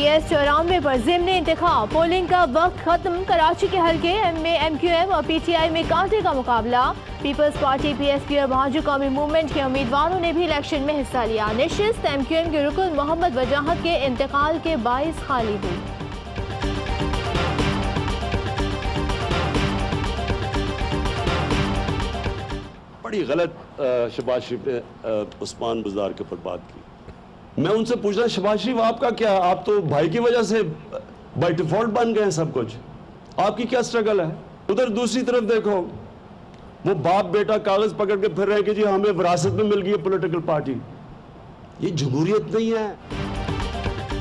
PS 94 पर ज़िम्नी इंतखाब, polling का वक्त खत्म। कराची के हल्के में MQM और PTI में कांटे का मुकाबला। पीपल्स पार्टी PSP और भाजपा कौमी मूवमेंट के उम्मीदवारों ने भी इलेक्शन में हिस्सा लिया। नशिस्त MQM के रुकन मोहम्मद वजाहत के इंतकाल के बाइस खाली हुई। बड़ी गलत शहबाज शरीफ ने उस्मान बुज़दार के ऊपर बात की। मैं उनसे पूछ रहा, शहबाज शरीफ आपका क्या, आप तो भाई की वजह से बाय डिफॉल्ट बन गए हैं सब कुछ, आपकी क्या स्ट्रगल है? उधर दूसरी तरफ देखो, वो बाप बेटा कागज पकड़ के फिर रहे कि जी हमें विरासत में मिल गई है पॉलिटिकल पार्टी। ये जमहूरियत नहीं है।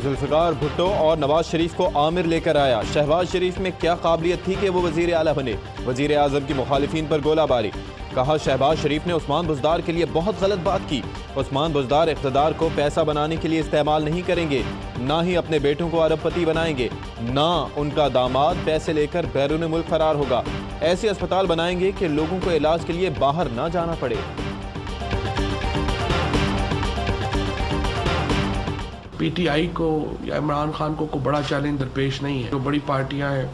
जुल्फ़िकार भुट्टो और नवाज शरीफ को आमिर लेकर आया। शहबाज शरीफ में क्या काबिलियत थी कि वो वजीर आला बने? वजीर आज़म की मुखालिफिन पर गोलाबारी। कहा शहबाज शरीफ ने उस्मान बुज़दार के लिए बहुत गलत बात की। उस्मान बुज़दार इक़्तिदार को पैसा बनाने के लिए इस्तेमाल नहीं करेंगे, ना ही अपने बेटों को अरबपति बनाएंगे, ना उनका दामाद पैसे लेकर बैरून मुल्क फरार होगा। ऐसे अस्पताल बनाएंगे कि लोगों को इलाज के लिए बाहर ना जाना पड़े। PTI को या इमरान खान को कोई बड़ा चैलेंज दरपेश नहीं है। जो बड़ी पार्टियां हैं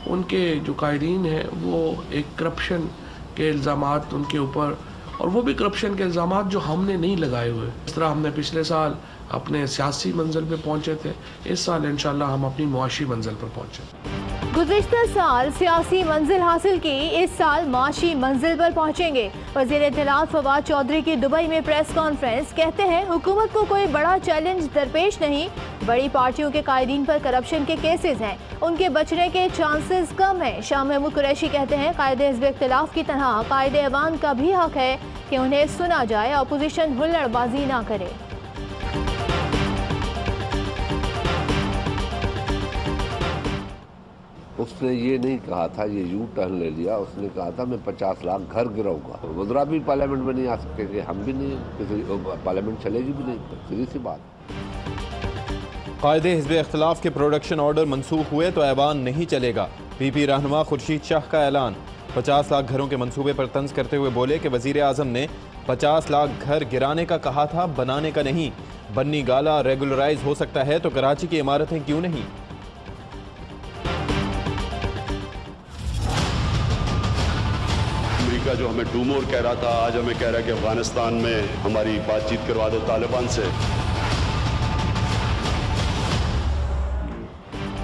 उनके जो कायदीन हैं वो एक करप्शन के इल्ज़ामात उनके ऊपर, और वो भी करप्शन के इल्ज़ामात जो हमने नहीं लगाए हुए। इस तरह हमने पिछले साल अपने सियासी मंजिल पे पहुंचे थे, इस साल इंशाल्लाह हम अपनी मुआशी मंजिल पर पहुंचे। गुज़िश्ता साल सियासी मंजिल हासिल की, इस साल माशी मंजिल पर पहुंचेंगे। वज़ीर इत्तलात फवाद चौधरी की दुबई में प्रेस कॉन्फ्रेंस। कहते हैं हुकूमत को कोई बड़ा चैलेंज दरपेश नहीं, बड़ी पार्टियों के कायदीन पर करप्शन के केसेस हैं, उनके बचने के चांसेस कम हैं। शाह महमूद कुरैशी कहते हैं कायदे हिज़्ब इख्तिलाफ की तरह कायदे अवान का भी हक है कि उन्हें सुना जाए, अपोजिशन हुल्लड़बाजी ना करे। उसने ये नहीं कहा था, ये यू टर्न ले लिया, उसने कहा था मैं 50 लाख घर गिराऊंगा। वज़रा भी पार्लियामेंट में नहीं आ सकेंगे, हम भी नहीं, किसी पार्लियामेंट चलेगी भी नहीं, सीधी सी बात। कायदे हिज़्ब इख्तिलाफ के प्रोडक्शन ऑर्डर मनसूख हुए तो ऐवान नहीं चलेगा। PP रहनुमा खुर्शीद शाह का ऐलान। 50 लाख घरों के मंसूबे पर तंज करते हुए बोले कि वज़ीर आज़म ने 50 लाख घर गिराने का कहा था, बनाने का नहीं। बन्नी गाला रेगुलराइज हो सकता है तो कराची की इमारतें क्यों नहीं? अमेरिका जो हमें डू मोर कह रहा था, आज हमें कह रहा है कि अफगानिस्तान में हमारी बातचीत करवा दो तालिबान से।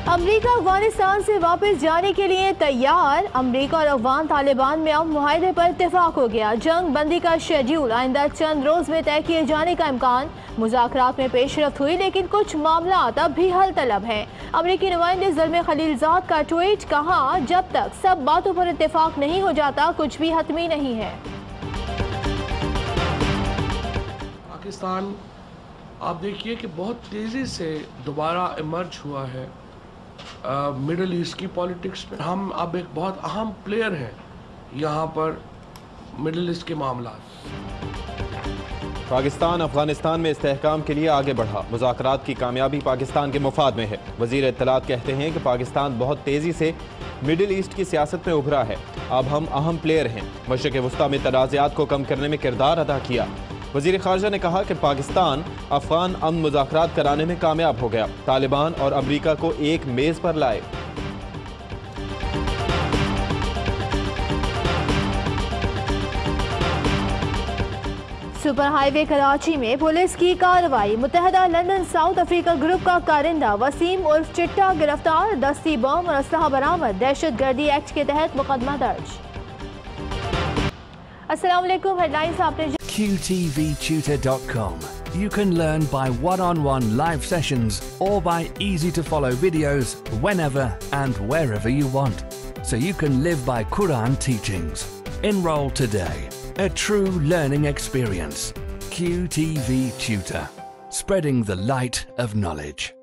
अमेरिका अफगानिस्तान से वापस जाने के लिए तैयार। अमेरिका और अफगान तालिबान में अब मुआहदे पर इत्तेफाक हो गया। जंग बंदी का शेड्यूल आइंदा चंद रोज में तय किए जाने का इम्कान। मुज़ाकरात में पेशरफ्त हुई लेकिन कुछ मामला अब भी हल तलब हैं। अमेरिकी नुमाइंदे ज़ल्मे खलीलजाद का ट्वीट, कहा जब तक सब बातों पर इत्तेफाक नहीं हो जाता कुछ भी हतमी नहीं है। पाकिस्तान आप देखिए कि बहुत तेज़ी से दोबारा इमर्ज हुआ है मिडल ईस्ट की पॉलिटिक्स में। हम अब एक बहुत अहम प्लेयर हैं यहाँ पर मिडल ईस्ट के मामला। पाकिस्तान अफगानिस्तान में इस्तेहकाम के लिए आगे बढ़ा। मुज़ाकरात की कामयाबी पाकिस्तान के मुफाद में है। वज़ीर इत्तलात कहते हैं कि पाकिस्तान बहुत तेज़ी से मिडिल ईस्ट की सियासत में उभरा है। अब हम अहम प्लेयर हैं। मशरिक़ वस्ता में तनाज़ात को कम करने में किरदार अदा किया। वज़ीर ख़ारजा ने कहा कि पाकिस्तान अफ़गान अमन मुज़ाकरात कराने में कामयाब हो गया। तालिबान और अमरीका को एक मेज़ पर लाए। सुपर हाईवे कराची में पुलिस की कार्रवाई। मुत्तहदा लंदन साउथ अफ्रीका ग्रुप का कारिंदा वसीम उर्फ चिट्टा गिरफ्तार। दस्ती बम और असलहा बरामद। दहशतगर्दी एक्ट के तहत मुकदमा दर्ज। अस्सलाम वालेकुम, हेडलाइंस आपने QTVtutor.com. You can learn by one-on-one live sessions or by easy-to-follow videos whenever and wherever you want. So you can live by Quran teachings. Enroll today. A true learning experience. QTV Tutor. Spreading the light of knowledge.